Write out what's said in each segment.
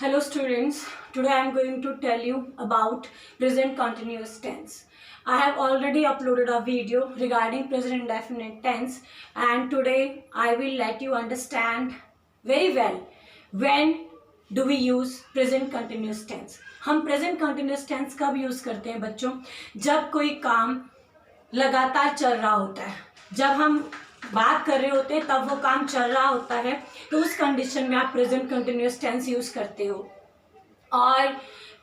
Hello students, today I am going to tell you about present continuous tense. I have already uploaded a video regarding present indefinite tense and today I will let you understand very well when do we use present continuous tense. हम present continuous tense कब use करते हैं बच्चों? जब कोई काम लगातार चल रहा होता है, जब हम बात कर रहे होते हैं तब वो काम चल रहा होता है, तो उस कंडीशन में आप प्रेजेंट कंटिन्यूस टेंस यूज करते हो। और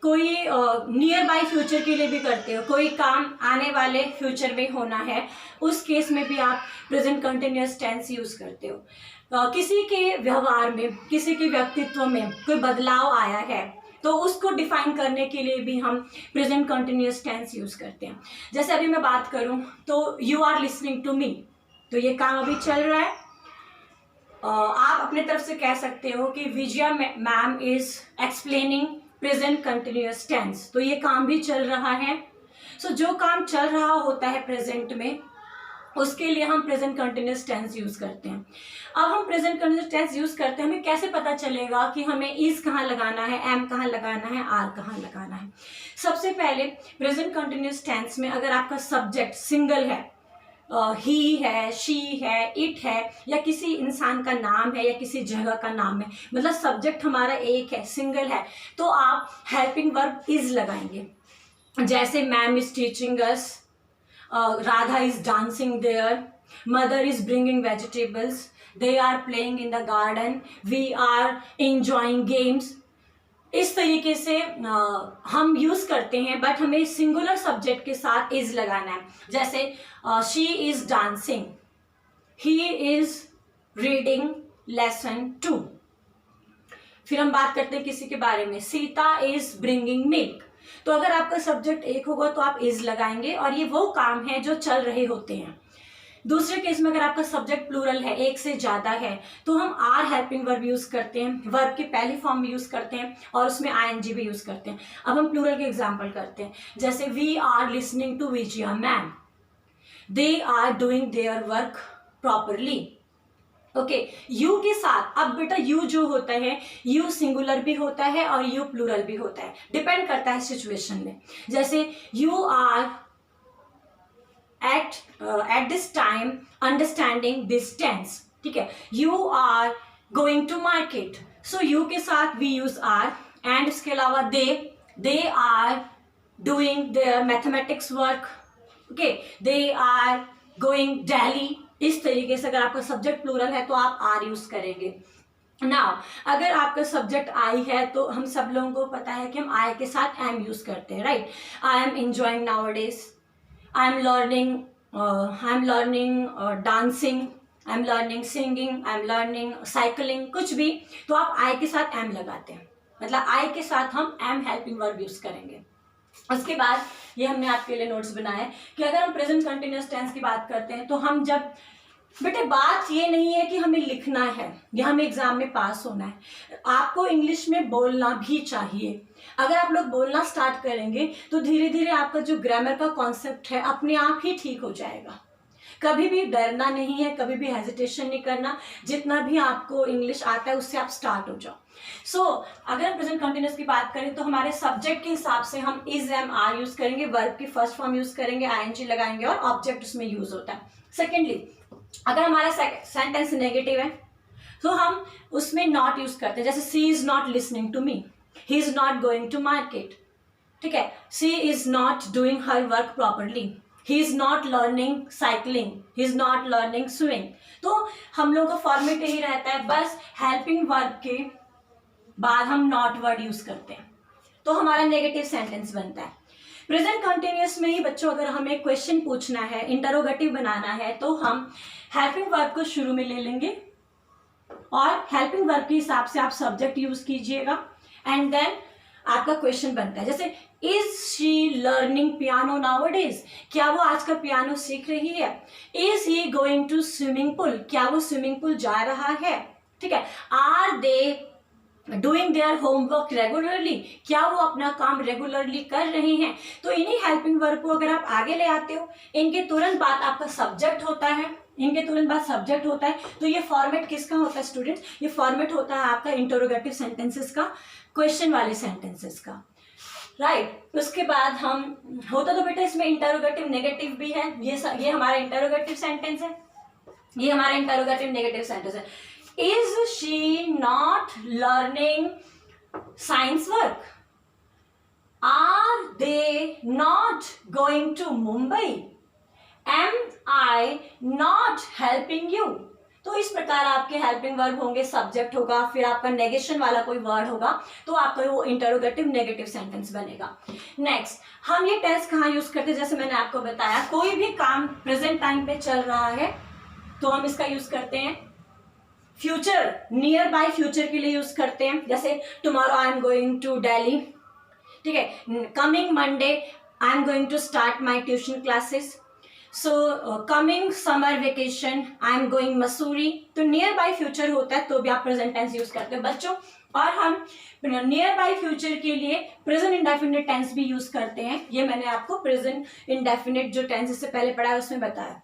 कोई नियर बाय फ्यूचर के लिए भी करते हो, कोई काम आने वाले फ्यूचर में होना है, उस केस में भी आप प्रेजेंट कंटिन्यूस टेंस यूज करते हो। किसी के व्यवहार में, किसी के व्यक्तित्व में कोई बदलाव आया है तो उसको डिफाइन करने के लिए भी हम प्रेजेंट कंटिन्यूस टेंस यूज करते हैं। जैसे अभी मैं बात करूं तो you are listening to me, तो ये काम अभी चल रहा है। आप अपने तरफ से कह सकते हो कि Vijaya ma'am is explaining present continuous tense, तो ये काम भी चल रहा है। जो काम चल रहा होता है प्रेजेंट में, उसके लिए हम प्रेजेंट कंटिन्यूस टेंस यूज करते हैं। अब हम प्रेजेंट कंटिन्यूस टेंस यूज करते हैं, हमें कैसे पता चलेगा कि हमें इज कहाँ लगाना है, एम कहाँ लगाना है, आर कहाँ लगाना है? सबसे पहले प्रेजेंट कंटिन्यूस टेंस में अगर आपका सब्जेक्ट सिंगल है, ही है, शी है, इट है, या किसी इंसान का नाम है या किसी जगह का नाम है, मतलब सब्जेक्ट हमारा एक है, सिंगल है, तो आप हेल्पिंग वर्ब इज लगाएंगे। जैसे ma'am is teaching us, Radha is dancing there, mother is bringing vegetables, they are playing in the garden, we are enjoying games। इस तरीके से हम यूज करते हैं, बट हमें सिंगुलर सब्जेक्ट के साथ इज लगाना है। जैसे she is dancing, he is reading lesson 2। फिर हम बात करते हैं किसी के बारे में, सीता is bringing milk। तो अगर आपका सब्जेक्ट एक होगा तो आप इज लगाएंगे, और ये वो काम है जो चल रहे होते हैं। दूसरे केस में अगर आपका सब्जेक्ट प्लूरल है, एक से ज्यादा है, तो हम आर हेल्पिंग वर्ब यूज करते हैं, वर्ब के पहले फॉर्म यूज करते हैं और उसमें आईएनजी भी यूज करते हैं। अब हम प्लूरल के एग्जांपल करते हैं, जैसे we are listening to Vijaya ma'am, they are doing their work properly. Okay, you के साथ, अब बेटा यू जो होता है, यू सिंगुलर भी होता है और यू प्लूरल भी होता है, डिपेंड करता है सिचुएशन में। जैसे you are at this time understanding this tense, ठीक है। You are going to market, so you के साथ वी यूज आर, एंड इसके अलावा they are doing their mathematics work, okay, they are going Delhi. इस तरीके से अगर आपका सब्जेक्ट प्लूरल है तो आप आर यूज करेंगे। नाउ अगर आपका सब्जेक्ट आई है तो हम सब लोगों को पता है कि हम आई के साथ एम यूज करते हैं, right. I am enjoying nowadays, I am learning dancing, I am learning singing, I am learning cycling, कुछ भी, तो आप आई के साथ एम लगाते हैं, मतलब आई के साथ हम एम हेल्पिंग वर्ब यूज करेंगे। उसके बाद ये हमने आपके लिए नोट्स बनाए कि अगर हम प्रेजेंट कंटिन्यूस टेंस की बात करते हैं तो हम जब, बेटे बात ये नहीं है कि हमें लिखना है या हमें एग्जाम में पास होना है, आपको इंग्लिश में बोलना भी चाहिए। अगर आप लोग बोलना स्टार्ट करेंगे तो धीरे धीरे आपका जो ग्रामर का कॉन्सेप्ट है अपने आप ही ठीक हो जाएगा। कभी भी डरना नहीं है, कभी भी हेजिटेशन नहीं करना, जितना भी आपको इंग्लिश आता है उससे आप स्टार्ट हो जाओ। अगर हम प्रेजेंट कंटिन्यूस की बात करें तो हमारे सब्जेक्ट के हिसाब से हम इज एम आर यूज करेंगे, वर्ब की फर्स्ट फॉर्म यूज करेंगे, आईएनजी लगाएंगे और ऑब्जेक्ट उसमें यूज होता है। सेकेंडली, अगर हमारा सेंटेंस नेगेटिव है तो हम उसमें नॉट यूज करते हैं, जैसे she is not listening to me, he is not going to market, ठीक है, she is not doing her work properly, he is not learning cycling, he is not learning swimming। तो हम लोगों का format यही रहता है, बस हेल्पिंग वर्ब के बाद हम नॉट वर्ड यूज करते हैं, तो हमारा नेगेटिव सेंटेंस बनता है। प्रेजेंट कंटिन्यूस में ही बच्चों अगर हमें क्वेश्चन पूछना है, इंटरोगेटिव बनाना है, तो हम हेल्पिंग वर्ब को शुरू में ले लेंगे और हेल्पिंग वर्ब के हिसाब से आप सब्जेक्ट यूज कीजिएगा, एंड देन आपका क्वेश्चन बनता है। जैसे is she learning piano nowadays, क्या वो आजकल पियानो सीख रही है। Is he going to swimming pool, क्या वो स्विमिंग पूल जा रहा है, ठीक है। Are they doing their homework regularly, क्या वो अपना काम रेगुलरली कर रहे हैं। तो इन्हीं हेल्पिंग वर्ब को अगर आप आगे ले आते हो, इनके तुरंत बाद आपका सब्जेक्ट होता है, इनके तुरंत बाद सब्जेक्ट होता है। तो ये फॉर्मेट किसका होता है स्टूडेंट्स? ये फॉर्मेट होता है आपका इंटरोगेटिव सेंटेंसेस का, क्वेश्चन वाले सेंटेंसेस का, राइट। उसके बाद हम होता तो बेटा इसमें इंटरोगेटिव नेगेटिव भी है। ये हमारा इंटरोगेटिव सेंटेंस है, ये हमारा इंटरोगेटिव नेगेटिव सेंटेंस है। Is she not learning science work? Are they not going to Mumbai? Am I not helping you? तो इस प्रकार आपके हेल्पिंग वर्ब होंगे, सब्जेक्ट होगा, फिर आपका नेगेशन वाला कोई वर्ड होगा, तो आपका वो इंटरोगेटिव नेगेटिव सेंटेंस बनेगा। नेक्स्ट, हम ये टेंस कहाँ यूज करते हैं? जैसे मैंने आपको बताया, कोई भी काम प्रेजेंट टाइम पे चल रहा है तो हम इसका यूज करते हैं फ्यूचर, नियर बाय फ्यूचर के लिए यूज करते हैं। जैसे tomorrow I am going to Delhi, ठीक है। Coming Monday I am going to start my tuition classes. So coming summer vacation I am going Mussoorie. तो नियर बाय फ्यूचर होता है तो भी आप प्रेजेंट टेंस यूज करते हो बच्चों। और हम नियर बाय फ्यूचर के लिए प्रेजेंट इंडेफिनिट टेंस भी यूज करते हैं। ये मैंने आपको प्रेजेंट इंडेफिनिट जो टेंस इससे पहले पढ़ा है उसमें बताया।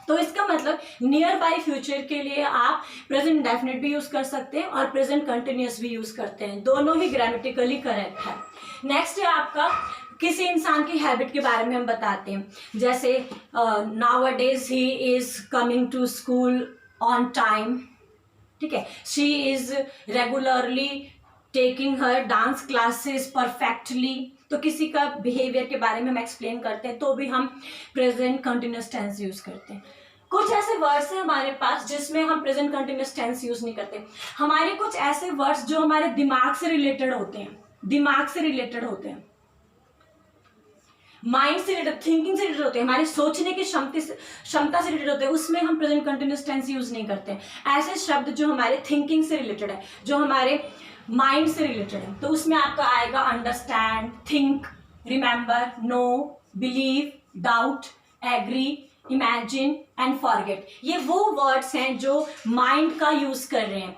तो इसका मतलब नियर बाय फ्यूचर के लिए आप प्रेजेंट इंडेफिनिट भी यूज कर सकते हैं और प्रेजेंट कंटिन्यूअस भी यूज करते हैं, दोनों ही ग्रामेटिकली करेक्ट है। नेक्स्ट है आपका किसी इंसान की हैबिट के बारे में हम बताते हैं। जैसे nowadays he is coming to school on time, ठीक है। She is regularly taking her dance classes perfectly. तो किसी का बिहेवियर के बारे में हम एक्सप्लेन करते हैं तो भी हम प्रेजेंट कंटिन्यूअस टेंस यूज करते हैं। कुछ ऐसे वर्ड्स हैं हमारे पास जिसमें हम प्रेजेंट कंटिन्यूअस टेंस यूज नहीं करते। हमारे कुछ ऐसे वर्ड्स जो हमारे दिमाग से रिलेटेड होते हैं, दिमाग से रिलेटेड होते हैं, माइंड से रिलेटेड, थिंकिंग से रिलेटेड होते हैं, हमारे सोचने की क्षमता से रिलेटेड होते हैं, उसमें हम प्रेजेंट कंटिन्यूअस टेंस यूज नहीं करते। ऐसे शब्द जो हमारे थिंकिंग से रिलेटेड है, जो हमारे माइंड से रिलेटेड है, तो उसमें आपका आएगा understand, think, remember, know, believe, doubt, agree, imagine and forget. ये वो वर्ड्स हैं जो माइंड का यूज कर रहे हैं।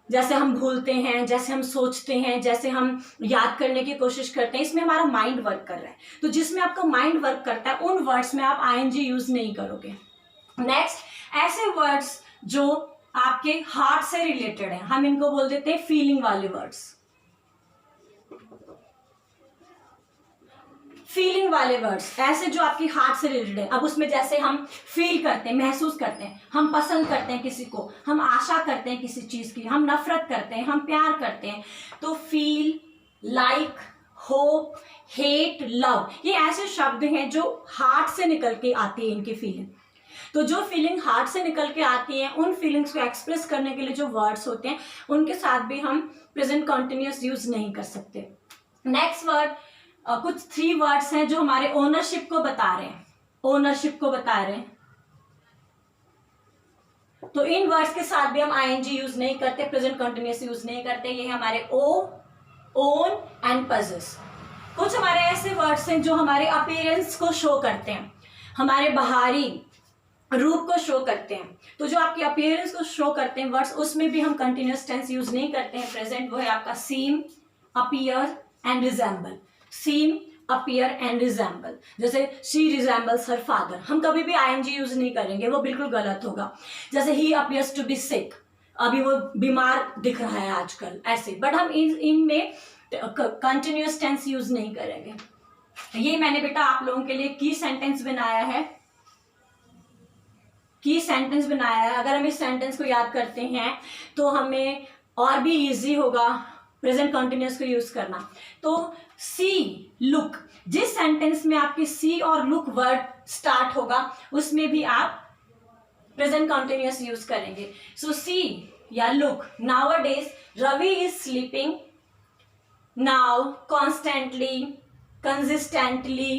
जैसे हम भूलते हैं, जैसे हम सोचते हैं, जैसे हम याद करने की कोशिश करते हैं, इसमें हमारा माइंड वर्क कर रहा है। तो जिसमें आपका माइंड वर्क करता है उन वर्ड्स में आप आईएनजी यूज नहीं करोगे। नेक्स्ट, ऐसे वर्ड्स जो आपके हार्ट से रिलेटेड है, हम इनको बोल देते हैं फीलिंग वाले वर्ड्स। फीलिंग वाले वर्ड्स ऐसे जो आपकी हार्ट से रिलेटेड है। अब उसमें जैसे हम फील करते हैं, महसूस करते हैं, हम पसंद करते हैं किसी को, हम आशा करते हैं किसी चीज की, हम नफरत करते हैं, हम प्यार करते हैं। तो feel, like, hope, hate, love, ये ऐसे शब्द हैं जो हार्ट से निकल के आती है इनकी फीलिंग। तो जो फीलिंग हार्ट से निकल के आती है, उन फीलिंग्स को एक्सप्रेस करने के लिए जो वर्ड्स होते हैं उनके साथ भी हम प्रेजेंट कंटिन्यूअस यूज नहीं कर सकते। नेक्स्ट वर्ड, कुछ 3 वर्ड्स हैं जो हमारे ओनरशिप को बता रहे हैं, ओनरशिप को बता रहे हैं। तो इन वर्ड्स के साथ भी हम आईएनजी यूज नहीं करते, प्रेजेंट कंटिन्यूअस यूज नहीं करते। ये हमारे ओ, ओन एंड पजेस। कुछ हमारे ऐसे वर्ड्स हैं जो हमारे अपीयरेंस को शो करते हैं, हमारे बाहरी रूप को शो करते हैं। तो जो आपकी अपीयरेंस को शो करते हैं वर्ड्स, उसमें भी हम कंटिन्यूअस टेंस यूज नहीं करते हैं प्रेजेंट। वो है आपका seem, appear and resemble. Seem, appear and resemble. जैसे शी रिजेंबल्स हर फादर, हम कभी भी आईएनजी यूज नहीं करेंगे, वो बिल्कुल गलत होगा। जैसे ही अपीयर्स टू बी सिक, अभी वो बीमार दिख रहा है आजकल, ऐसे। बट हम इनमें कंटिन्यूअस टेंस यूज नहीं करेंगे। ये मैंने बेटा आप लोगों के लिए की सेंटेंस बनाया है, की सेंटेंस बनाया है। अगर हम इस सेंटेंस को याद करते हैं तो हमें और भी इजी होगा प्रेजेंट कंटिन्यूअस को यूज करना। तो सी, लुक, जिस सेंटेंस में आपके सी और लुक वर्ड स्टार्ट होगा उसमें भी आप प्रेजेंट कंटिन्यूअस यूज करेंगे। सो सी या look, nowadays Ravi is sleeping now, constantly, consistently,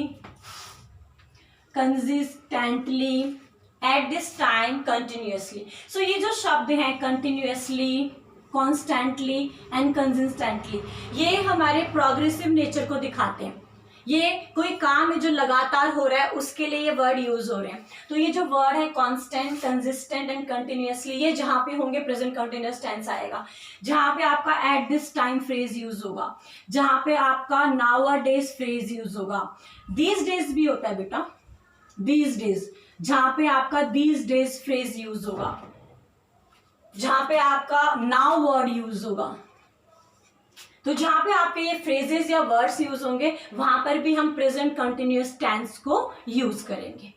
at this time, continuously. So ये जो शब्द हैं कंटिन्यूअसली, कॉन्स्टेंटली एंड कंसिस्टेंटली, ये हमारे प्रोग्रेसिव नेचर को दिखाते हैं। ये कोई काम है जो लगातार हो रहा है, उसके लिए ये वर्ड यूज हो रहे हैं। तो ये जो वर्ड है कॉन्स्टेंट, कंसिस्टेंट एंड कंटिन्यूअसली, ये जहां पे होंगे प्रेजेंट कंटिन्यूअस टेंस आएगा। जहां पे आपका eight this time phrase use होगा, जहां पे आपका नाउ अ डेज फ्रेज यूज होगा। दीज डेज भी होता है बेटा, दीज डेज, जहां पे आपका these days फ्रेज यूज होगा, जहां पे आपका नाउ वर्ड यूज होगा। तो जहां पे आपके ये फ्रेजेस या वर्ड्स यूज होंगे वहां पर भी हम प्रेजेंट कंटिन्यूअस टेंस को यूज करेंगे।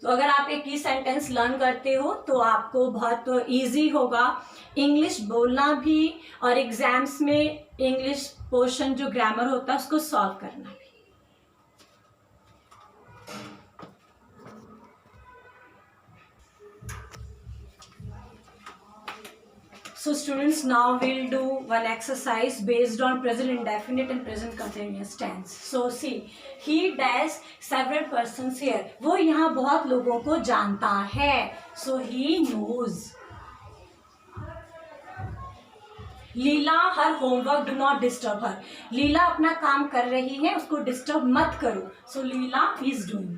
तो अगर आप एक ही सेंटेंस लर्न करते हो तो आपको बहुत इजी होगा इंग्लिश बोलना भी और एग्जाम्स में इंग्लिश पोर्शन जो ग्रामर होता है उसको सॉल्व करना भी। So students, now we'll do one exercise based on present indefinite and present continuous tense. So see, he dash several persons here. वो यहाँ बहुत लोगों को जानता है. So he knows. Leela her homework, do not disturb her. Leela अपना काम कर रही है, उसको डिस्टर्ब मत करो. So Leela is doing.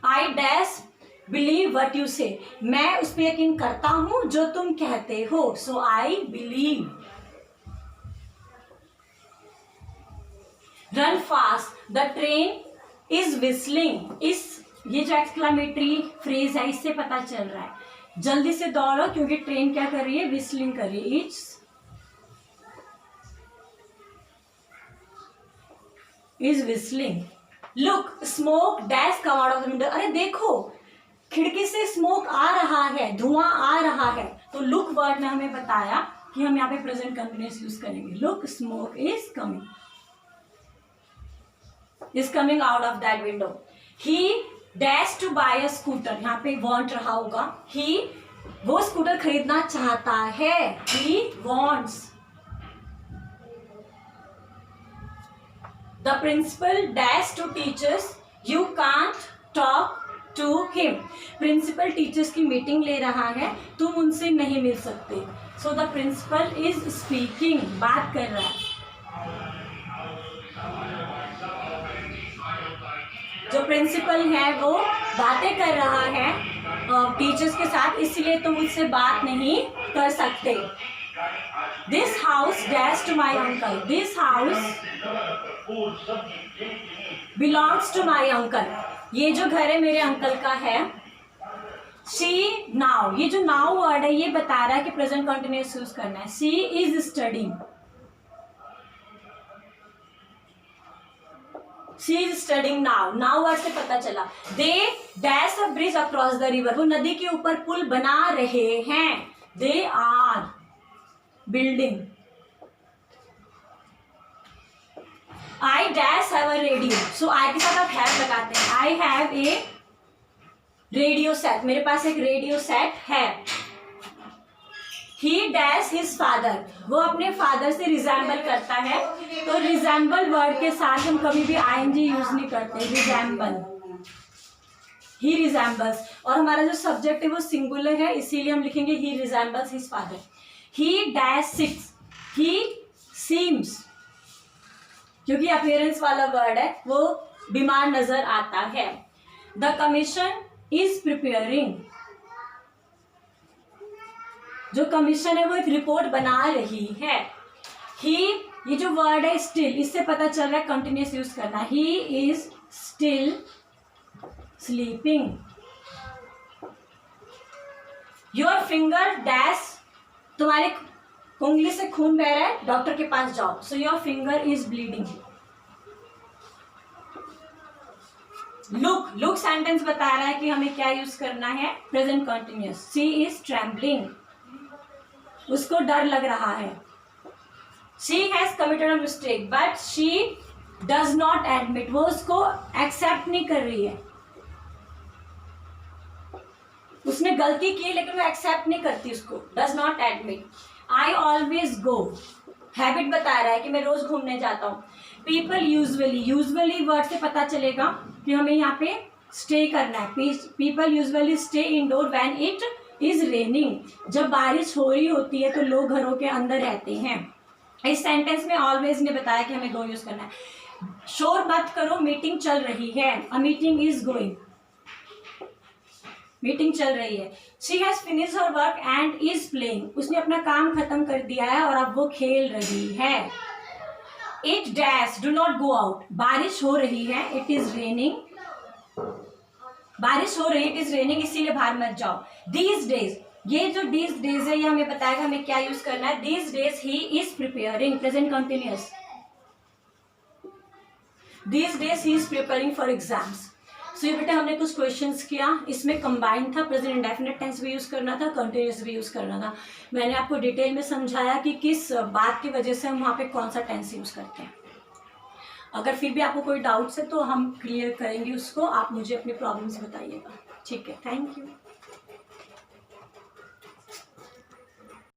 I dash believe what you say. मैं उस पर यकीन करता हूं जो तुम कहते हो. So I believe. Run fast, the train is whistling. इस ये जो एक्सक्लेमेटरी फ्रेज है इससे पता चल रहा है जल्दी से दौड़ो, क्योंकि ट्रेन क्या कर रही है, विस्लिंग कर रही है. Is whistling. Look smoke dash come out of the window. अरे देखो खिड़की से स्मोक आ रहा है, धुआं आ रहा है. तो लुक वर्ड ने हमें बताया कि हम यहाँ पे प्रेजेंट कंटिन्यूअस यूज करेंगे. Look smoke is coming out of that window. He dash to buy a scooter. यहाँ पे वॉन्ट रहा होगा. ही वो स्कूटर खरीदना चाहता है. He wants. The principal dash to teachers you can't talk to him. Principal teachers की मीटिंग ले रहा है, तुम उनसे नहीं मिल सकते. So the principal is speaking. बात कर रहा है. जो प्रिंसिपल है वो बातें कर रहा है टीचर्स के साथ, इसलिए तुम मुझसे बात नहीं कर सकते. This house dash to my uncle. This house belongs to my uncle. ये जो घर है मेरे अंकल का है. शी नाउ, ये जो नाउ वर्ड है ये बता रहा है कि प्रेजेंट कंटिन्यूअस यूज करना है. She is studying. She is studying now. Now word से पता चला. They dash a bridge across the river. वो नदी के ऊपर पुल बना रहे हैं. They are building. I dash have a radio. So I के साथ आप हैव लगाते हैं. I have a radio set. मेरे पास एक रेडियो सेट है. He dash his father. वो अपने फादर से रिजेंबल करता है. तो रिजेंबल वर्ड के साथ हम कभी भी आईएनजी यूज नहीं करते. रिजेंबल. ही रिजेंबल्स. और हमारा जो सब्जेक्ट है वो सिंगुलर है, इसीलिए हम लिखेंगे he resembles his father. He dash sick. He seems, क्योंकि अपीयरेंस वाला वर्ड है, वो बीमार नजर आता है. The commission is preparing. जो कमीशन है वो एक रिपोर्ट बना रही है. ही, ये जो वर्ड है स्टिल, इससे पता चल रहा है कंटिन्यूअस यूज करना. He is still sleeping. Your finger dash. तुम्हारे उंगली से खून बह रहा है, डॉक्टर के पास जाओ. So your finger is bleeding. Look, look sentence बता रहा है कि हमें क्या यूज करना है, present continuous. She is trembling. उसको डर लग रहा है. She has committed a mistake but she does not admit. वो उसको एक्सेप्ट नहीं कर रही है. उसने गलती की लेकिन वो एक्सेप्ट नहीं करती उसको. Does not admit. I always go. Habit बता रहा है कि मैं रोज घूमने जाता हूँ. People usually. यूजुअली वर्ड से पता चलेगा कि हमें यहाँ पे स्टे करना है. People usually stay indoor when it is raining. जब बारिश हो रही होती है तो लोग घरों के अंदर रहते हैं. इस सेंटेंस में ऑलवेज ने बताया कि हमें गो यूज करना है. शोर मत करो, मीटिंग चल रही है. A meeting is going. Meeting चल रही है. She has finish her work and is playing. उसने अपना काम खत्म कर दिया है और अब वो खेल रही है. It dash do not go out, बारिश हो रही है, इट इज रेनिंग, बारिश हो रही है, इट इज रेनिंग, इसीलिए बाहर मत जाओ। दीज डेज, ये जो दीज डेज है ये हमें बताएगा हमें क्या यूज करना है। These days he is preparing, present continuous, these days he is preparing for exams. So ये बेटा हमने कुछ क्वेश्चंस किया, इसमें कंबाइंड था, प्रेजेंट इंडेफिनिट टेंस भी यूज करना था, कंटिन्यूअस भी यूज करना था। मैंने आपको डिटेल में समझाया कि किस बात की वजह से हम वहाँ पे कौन सा टेंस यूज करते हैं। अगर फिर भी आपको कोई डाउट्स है तो हम क्लियर करेंगे उसको, आप मुझे अपनी प्रॉब्लम्स बताइएगा। ठीक है, थैंक यू।